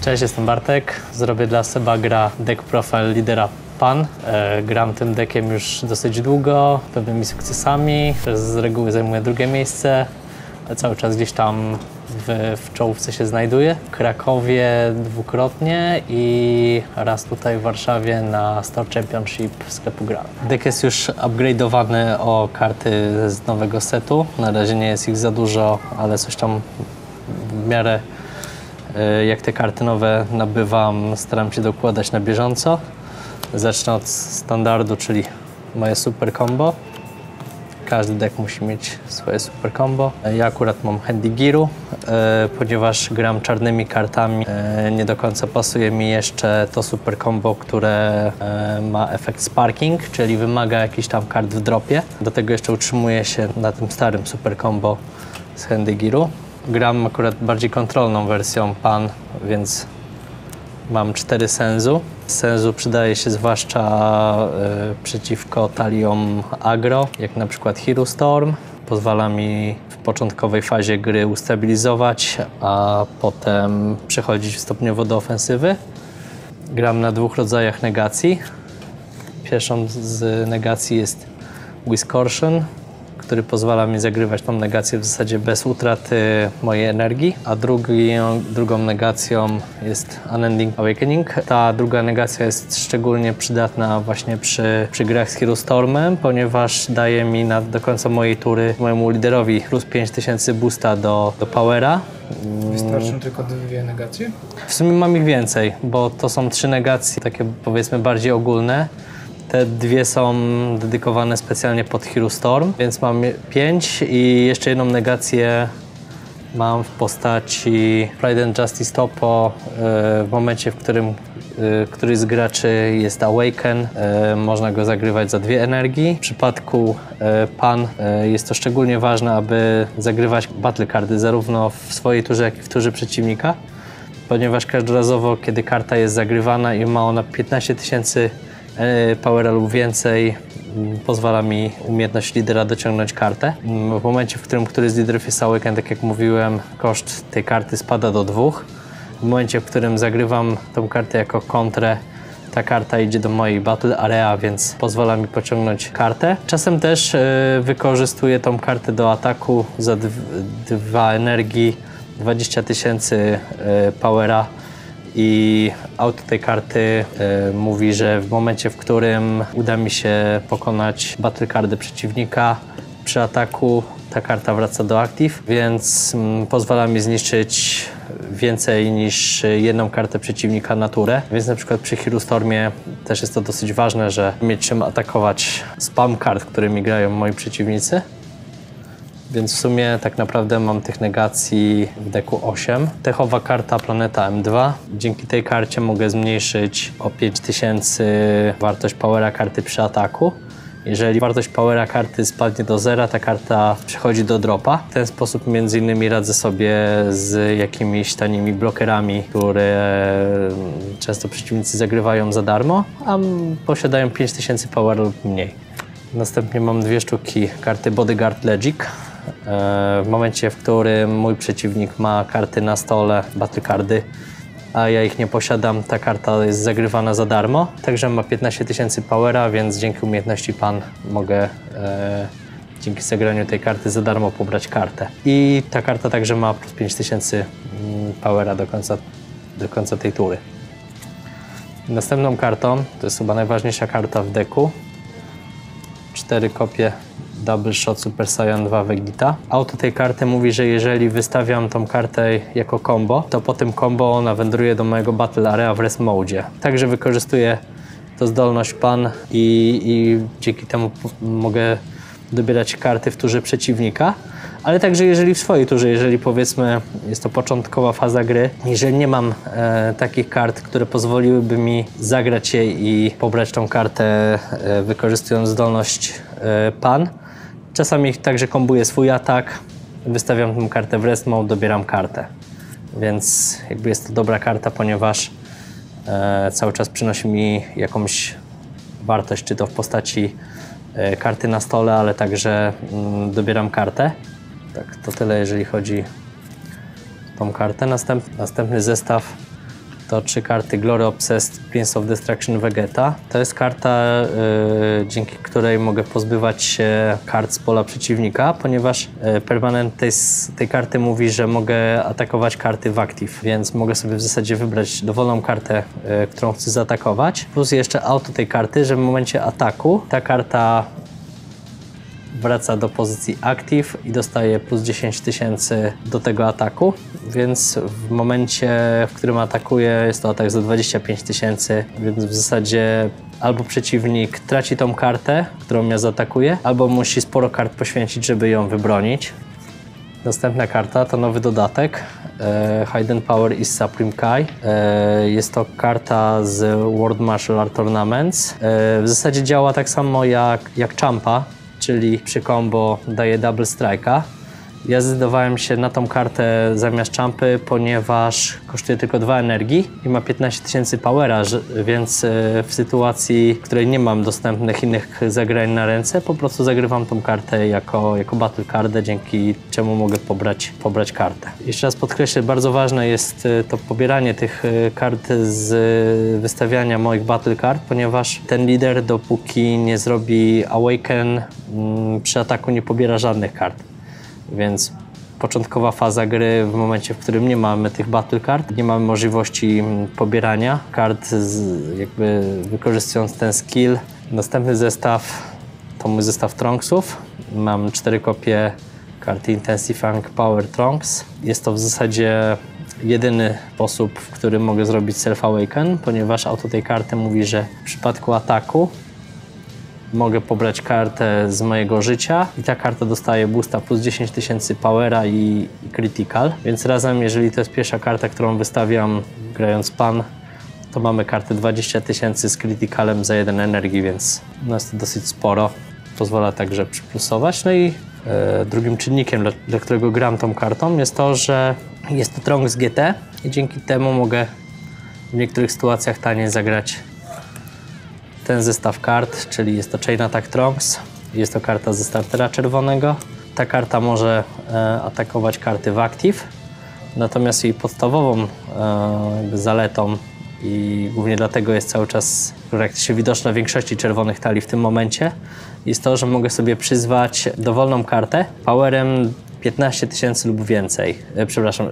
Cześć, jestem Bartek. Zrobię dla Sebagra deck profile lidera Pan. Gram tym deckiem już dosyć długo, pewnymi sukcesami. Z reguły zajmuję drugie miejsce, ale cały czas gdzieś tam w czołówce się znajduję. W Krakowie dwukrotnie i raz tutaj w Warszawie na Store Championship sklepu Gra. Deck jest już upgrade'owany o karty z nowego setu. Na razie nie jest ich za dużo, ale coś tam w miarę jak te karty nowe nabywam, staram się dokładać na bieżąco. Zacznę od standardu, czyli moje super combo. Każdy deck musi mieć swoje super combo. Ja akurat mam Handy Gearu, ponieważ gram czarnymi kartami. Nie do końca pasuje mi jeszcze to super combo, które ma efekt sparking, czyli wymaga jakichś tam kart w dropie. Do tego jeszcze utrzymuję się na tym starym super combo z Handy Gearu. Gram akurat bardziej kontrolną wersją Pan, więc mam 4 Senzu. Senzu przydaje się zwłaszcza przeciwko taliom aggro, jak na przykład Hero Storm. Pozwala mi w początkowej fazie gry ustabilizować, a potem przechodzić stopniowo do ofensywy. Gram na 2 rodzajach negacji. Pierwszą z negacji jest Distortion, który pozwala mi zagrywać tą negację w zasadzie bez utraty mojej energii, a drugą negacją jest Unending Awakening. Ta druga negacja jest szczególnie przydatna właśnie przy grach z Hero Stormem, ponieważ daje mi do końca mojej tury mojemu liderowi plus 5000 boosta do powera. Wystarczą tylko 2 negacje? W sumie mam ich więcej, bo to są 3 negacje, takie powiedzmy bardziej ogólne. Te 2 są dedykowane specjalnie pod Hero Storm, więc mam 5 i jeszcze jedną negację mam w postaci Pride and Justice Topo. W momencie, w którym któryś z graczy jest Awaken, można go zagrywać za 2 energii. W przypadku Pan jest to szczególnie ważne, aby zagrywać battle cardy zarówno w swojej turze, jak i w turze przeciwnika, ponieważ każdorazowo, kiedy karta jest zagrywana i ma ona 15 000 powera lub więcej, pozwala mi umiejętność lidera dociągnąć kartę. W momencie, w którym któryś z liderów jest Awaken, tak jak mówiłem, koszt tej karty spada do 2. W momencie, w którym zagrywam tą kartę jako kontrę, ta karta idzie do mojej battle area, więc pozwala mi pociągnąć kartę. Czasem też wykorzystuję tą kartę do ataku za 2 energii, 20 000 powera. I auto tej karty mówi, że w momencie, w którym uda mi się pokonać battle cardy przeciwnika przy ataku, ta karta wraca do active, więc pozwala mi zniszczyć więcej niż 1 kartę przeciwnika na turę. Więc na przykład przy Hero Stormie też jest to dosyć ważne, że mieć czym atakować spam kart, którymi grają moi przeciwnicy. Więc w sumie tak naprawdę mam tych negacji w decku 8. Techowa karta Planeta M2. Dzięki tej karcie mogę zmniejszyć o 5000 wartość powera karty przy ataku. Jeżeli wartość powera karty spadnie do 0, ta karta przechodzi do dropa. W ten sposób między innymi radzę sobie z jakimiś tanimi blokerami, które często przeciwnicy zagrywają za darmo, a posiadają 5000 powera lub mniej. Następnie mam 2 sztuki karty Bodyguard Legic. W momencie, w którym mój przeciwnik ma karty na stole, battle cardy, a ja ich nie posiadam, ta karta jest zagrywana za darmo. Także ma 15 000 powera, więc dzięki umiejętności Pan mogę dzięki zagraniu tej karty za darmo pobrać kartę. I ta karta także ma plus 5000 powera do końca tej tury. Następną kartą, to jest chyba najważniejsza karta w decku, 4 kopie Double Shot Super Saiyan 2 Vegeta. Auto tej karty mówi, że jeżeli wystawiam tą kartę jako combo, to po tym combo ona wędruje do mojego Battle Area w Rest Mode. Także wykorzystuję tę zdolność Pan i dzięki temu mogę dobierać karty w turze przeciwnika, ale także jeżeli w swojej turze, jeżeli powiedzmy jest to początkowa faza gry, jeżeli nie mam takich kart, które pozwoliłyby mi zagrać je i pobrać tą kartę wykorzystując zdolność Pan, czasami także kombuję swój atak, wystawiam tę kartę w Rest Mode, dobieram kartę. Więc jakby jest to dobra karta, ponieważ cały czas przynosi mi jakąś wartość, czy to w postaci karty na stole, ale także dobieram kartę. Tak, to tyle, jeżeli chodzi o tą kartę. Następny zestaw to 3 karty Glory Obsessed, Prince of Destruction, Vegeta. To jest karta, dzięki której mogę pozbywać się kart z pola przeciwnika, ponieważ permanent tej karty mówi, że mogę atakować karty w active, więc mogę sobie w zasadzie wybrać dowolną kartę, którą chcę zaatakować. Plus jeszcze auto tej karty, że w momencie ataku ta karta wraca do pozycji active i dostaje plus 10 000 do tego ataku, więc w momencie, w którym atakuję, jest to atak za 25 000, więc w zasadzie albo przeciwnik traci tą kartę, którą ja zaatakuję, albo musi sporo kart poświęcić, żeby ją wybronić. Następna karta to nowy dodatek, Hidden Power is Supreme Kai. Jest to karta z World Martial Art Tournaments. W zasadzie działa tak samo jak Champa, czyli przy combo daje double strike'a. Ja zdecydowałem się na tą kartę zamiast Champy, ponieważ kosztuje tylko 2 energii i ma 15 000 powera, więc w sytuacji, w której nie mam dostępnych innych zagrań na ręce, po prostu zagrywam tą kartę jako battle cardę, dzięki czemu mogę pobrać kartę. Jeszcze raz podkreślę, bardzo ważne jest to pobieranie tych kart z wystawiania moich battle card, ponieważ ten lider, dopóki nie zrobi Awaken, przy ataku nie pobiera żadnych kart. Więc początkowa faza gry, w momencie, w którym nie mamy tych battle card, nie mamy możliwości pobierania kart, jakby wykorzystując ten skill. Następny zestaw to mój zestaw Trunksów. Mam 4 kopie karty Intensifying Power Trunks. Jest to w zasadzie jedyny sposób, w którym mogę zrobić Self-Awaken, ponieważ auto tej karty mówi, że w przypadku ataku mogę pobrać kartę z mojego życia i ta karta dostaje boosta plus 10 000 powera i critical, więc razem, jeżeli to jest pierwsza karta, którą wystawiam grając pan, to mamy kartę 20 000 z criticalem za 1 energii, więc jest to dosyć sporo. Pozwala także przyplusować. No i drugim czynnikiem, dla którego gram tą kartą, jest to, że jest to Trunks GT i dzięki temu mogę w niektórych sytuacjach taniej zagrać ten zestaw kart, czyli jest to Chain Attack Trunks, jest to karta ze startera czerwonego. Ta karta może atakować karty w active, natomiast jej podstawową zaletą i głównie dlatego jest cały czas praktycznie widoczna w większości czerwonych talii w tym momencie, jest to, że mogę sobie przyzwać dowolną kartę powerem 15 000 lub więcej,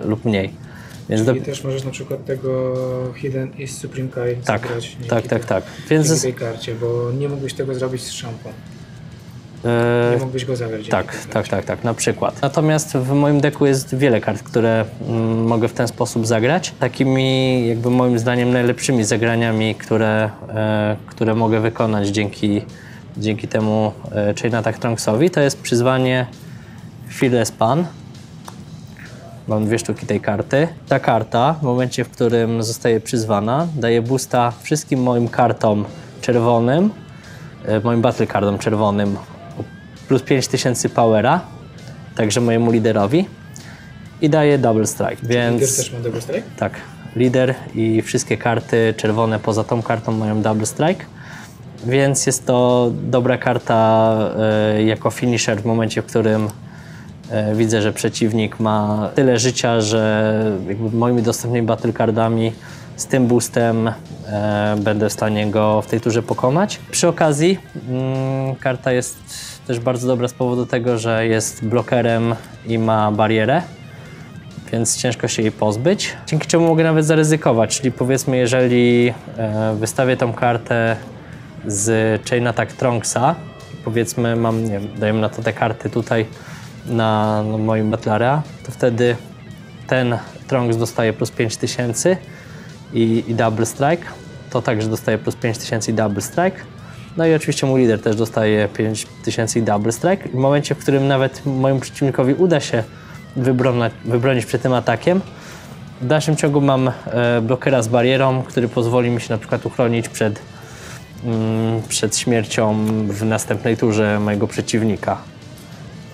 lub mniej. Więc czyli też możesz na przykład tego Hidden is Supreme Kai zagrać tak. Więc tej karcie, bo nie mógłbyś tego zrobić z Champą. Nie mógłbyś go zagrać. Tak, na przykład. Natomiast w moim deku jest wiele kart, które mogę w ten sposób zagrać. Takimi jakby moim zdaniem najlepszymi zagraniami, które mogę wykonać dzięki temu Chain Attack Trunksowi, to jest przyzwanie Fearless Pan. Mam 2 sztuki tej karty. Ta karta w momencie, w którym zostaje przyzwana, daje boosta wszystkim moim kartom czerwonym, moim battle cardom czerwonym plus 5000 powera, także mojemu liderowi i daje double strike. Więc lider też ma double strike? Tak, lider i wszystkie karty czerwone poza tą kartą mają double strike, więc jest to dobra karta jako finisher w momencie, w którym widzę, że przeciwnik ma tyle życia, że jakby moimi dostępnymi battle cardami z tym boostem będę w stanie go w tej turze pokonać. Przy okazji karta jest też bardzo dobra z powodu tego, że jest blokerem i ma barierę, więc ciężko się jej pozbyć. Dzięki czemu mogę nawet zaryzykować, czyli powiedzmy, jeżeli wystawię tą kartę z Chain Attack Trunksa, powiedzmy mam, nie wiem, dajemy na to te karty tutaj na moim battle area, to wtedy ten Trunks dostaje plus 5000 i double strike, to także dostaje plus 5000 i double strike. No i oczywiście mój lider też dostaje 5000 i double strike. W momencie, w którym nawet mojemu przeciwnikowi uda się wybronić przed tym atakiem, w dalszym ciągu mam blokera z barierą, który pozwoli mi się na przykład uchronić przed śmiercią w następnej turze mojego przeciwnika,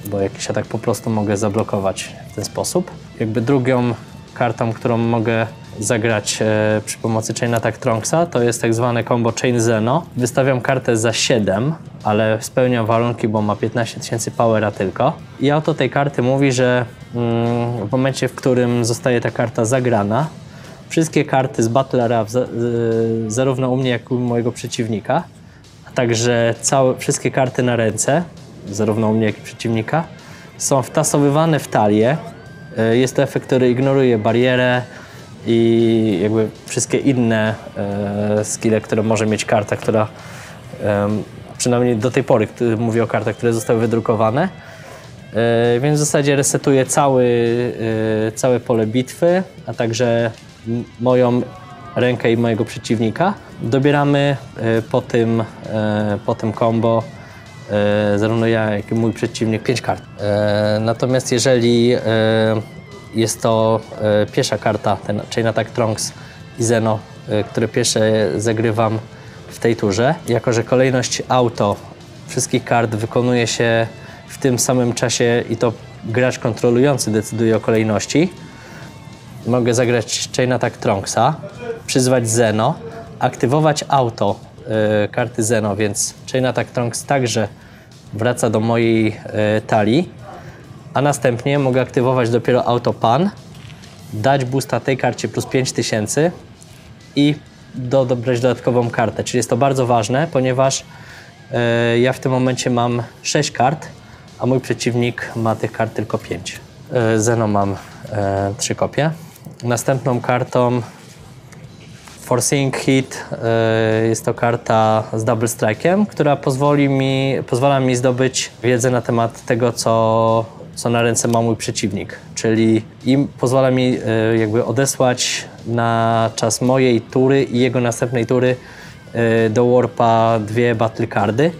bo jakiś atak po prostu mogę zablokować w ten sposób. Jakby drugą kartą, którą mogę zagrać przy pomocy Chain Attack Trunksa, to jest tak zwane combo Chain Zeno. Wystawiam kartę za 7, ale spełniam warunki, bo ma 15 000 powera tylko. I auto tej karty mówi, że w momencie, w którym zostaje ta karta zagrana, wszystkie karty z Battle Area, zarówno u mnie, jak i u mojego przeciwnika, a także wszystkie karty na ręce, zarówno u mnie, jak i przeciwnika, są wtasowywane w talię. Jest to efekt, który ignoruje barierę i jakby wszystkie inne skille, które może mieć karta, która przynajmniej do tej pory mówię o kartach, które zostały wydrukowane. Więc w zasadzie resetuje całe pole bitwy, a także moją rękę i mojego przeciwnika. Dobieramy po tym combo zarówno ja, jak i mój przeciwnik 5 kart. Natomiast jeżeli jest to pierwsza karta, ten Chain Attack Trunks i Zeno, które pierwsze zagrywam w tej turze, jako że kolejność auto wszystkich kart wykonuje się w tym samym czasie i to gracz kontrolujący decyduje o kolejności, mogę zagrać Chain Attack Trunksa, przyzwać Zeno, aktywować auto karty Zeno, więc Chain Attack Trunks także wraca do mojej talii, a następnie mogę aktywować dopiero auto Pan, dać boosta tej karcie plus 5000 i dobrać dodatkową kartę. Czyli jest to bardzo ważne, ponieważ ja w tym momencie mam 6 kart, a mój przeciwnik ma tych kart tylko 5. Zeno mam 3 kopie. Następną kartą Forcing Hit jest to karta z Double Strike'iem, która pozwala mi zdobyć wiedzę na temat tego, co na ręce ma mój przeciwnik. Czyli pozwala mi jakby odesłać na czas mojej tury i jego następnej tury do warpa 2 battle cardy.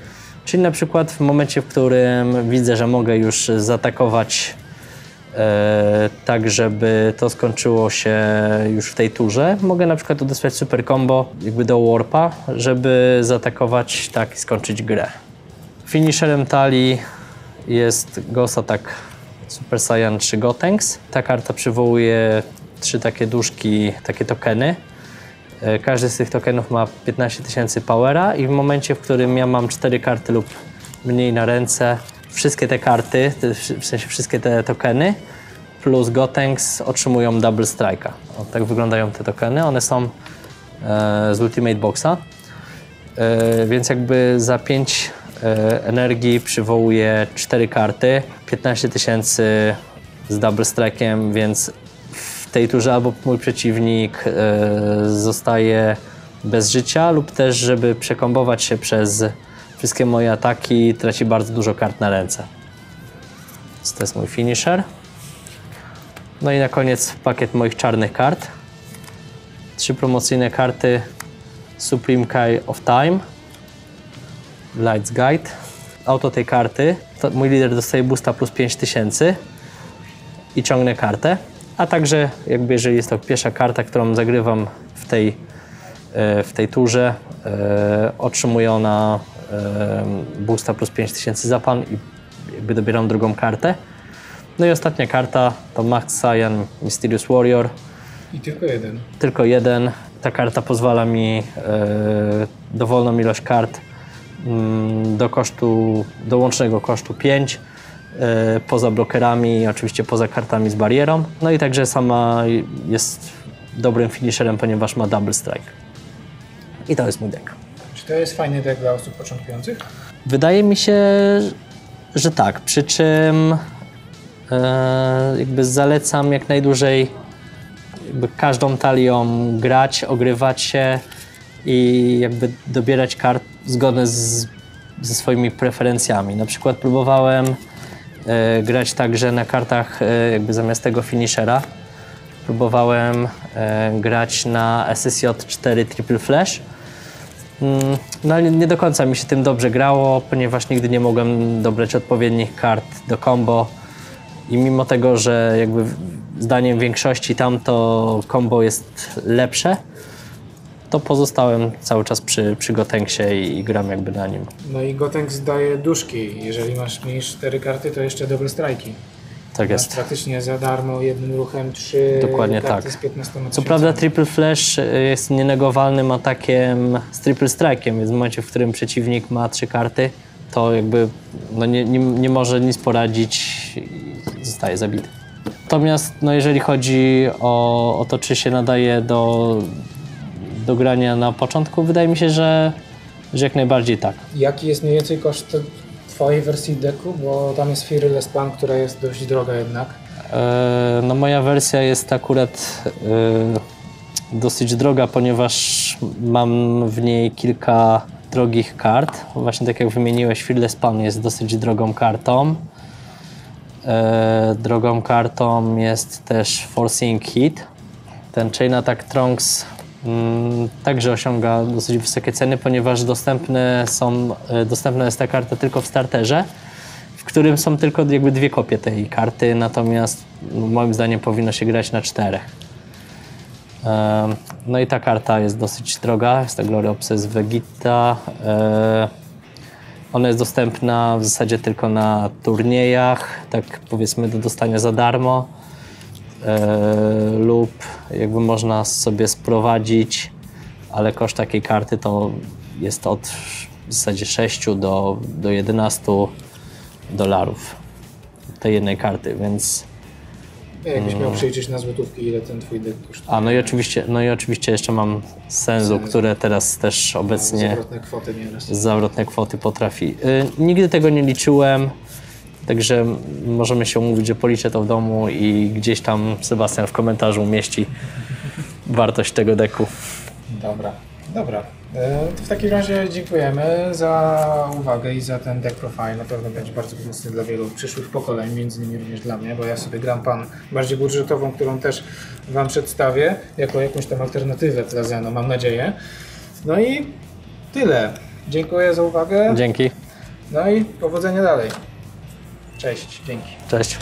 Czyli na przykład w momencie, w którym widzę, że mogę już zaatakować tak, żeby to skończyło się już w tej turze, mogę na przykład odesłać super combo jakby do warpa, żeby zaatakować tak i skończyć grę. Finisherem talii jest Ghost Attack Super Saiyan 3 Gotenks. Ta karta przywołuje 3 takie duszki, takie tokeny. Każdy z tych tokenów ma 15 000 powera i w momencie, w którym ja mam 4 karty lub mniej na ręce, wszystkie te karty, w sensie wszystkie te tokeny plus Gotenks otrzymują Double Strike'a. Tak wyglądają te tokeny. One są z Ultimate Boxa. Więc jakby za 5 energii przywołuję 4 karty, 15 000 z Double Strike'iem, więc w tej turze albo mój przeciwnik zostaje bez życia, lub też, żeby przekombować się przez wszystkie moje ataki, traci bardzo dużo kart na ręce. Więc to jest mój finisher. No i na koniec pakiet moich czarnych kart. 3 promocyjne karty Supreme Kai of Time, Light's Guide. Auto tej karty, mój lider dostaje boosta plus 5000 i ciągnę kartę. A także jakby jeżeli jest to pierwsza karta, którą zagrywam w tej turze, otrzymuje ona boosta plus 5000 za pan i jakby dobieram drugą kartę. No i ostatnia karta to Max Saiyan Mysterious Warrior. I tylko jeden. Tylko jeden. Ta karta pozwala mi dowolną ilość kart do łącznego kosztu 5, poza blokerami, oczywiście poza kartami z barierą. No i także sama jest dobrym finisherem, ponieważ ma Double Strike. I to jest mój deck. Czy to jest fajny deck dla osób początkujących? Wydaje mi się, że tak, przy czym jakby zalecam jak najdłużej jakby każdą talią grać, ogrywać się i jakby dobierać kart zgodne ze swoimi preferencjami. Na przykład próbowałem grać także na kartach jakby zamiast tego finishera. Próbowałem grać na SSJ 4 Triple Flash. No ale nie do końca mi się tym dobrze grało, ponieważ nigdy nie mogłem dobrać odpowiednich kart do combo i mimo tego, że jakby zdaniem większości tamto combo jest lepsze, to pozostałem cały czas przy Gotenksie i gram jakby na nim. No i Gotenks daje duszki. Jeżeli masz mniej 4 karty, to jeszcze double strike'i. Tak jest. Masz praktycznie za darmo jednym ruchem 3 Dokładnie karty tak. z 15 000. Co prawda Triple Flash jest nienegowalnym atakiem z Triple Strike'iem, więc w momencie, w którym przeciwnik ma 3 karty, to jakby no nie może nic poradzić i zostaje zabity. Natomiast no, jeżeli chodzi o to, czy się nadaje do grania na początku, wydaje mi się, że jak najbardziej tak. Jaki jest mniej więcej koszt twojej wersji decku? Bo tam jest Fiery Les Pan, która jest dość droga jednak. No moja wersja jest akurat dosyć droga, ponieważ mam w niej kilka drogich kart. Właśnie tak jak wymieniłeś, Fearless Pan jest dosyć drogą kartą. Drogą kartą jest też Forcing Hit. Ten Chain Attack Trunks także osiąga dosyć wysokie ceny, ponieważ dostępna jest ta karta tylko w starterze, w którym są tylko jakby 2 kopie tej karty, natomiast moim zdaniem powinno się grać na 4. No i ta karta jest dosyć droga, jest to Glory Obsessed Vegeta. Ona jest dostępna w zasadzie tylko na turniejach, tak powiedzmy do dostania za darmo, lub jakby można sobie sprowadzić, ale koszt takiej karty to jest od w zasadzie 6 do 11 dolarów tej jednej karty, więc... Jakbyś miał przeliczyć na złotówki, ile ten twój deck kosztuje? No i oczywiście jeszcze mam Senzu, które teraz też obecnie Zawrotne kwoty nieraz. zawrotne kwoty potrafi. Nigdy tego nie liczyłem, także możemy się umówić, że policzę to w domu i gdzieś tam Sebastian w komentarzu umieści wartość tego deku. Dobra. To w takim razie dziękujemy za uwagę i za ten deck profile. Na pewno będzie bardzo pomocny dla wielu przyszłych pokoleń, między innymi również dla mnie, bo ja sobie gram pan bardziej budżetową, którą też wam przedstawię jako jakąś tam alternatywę dla Zeno, mam nadzieję. No i tyle. Dziękuję za uwagę. Dzięki. No i powodzenia dalej. Cześć, dzięki. Cześć.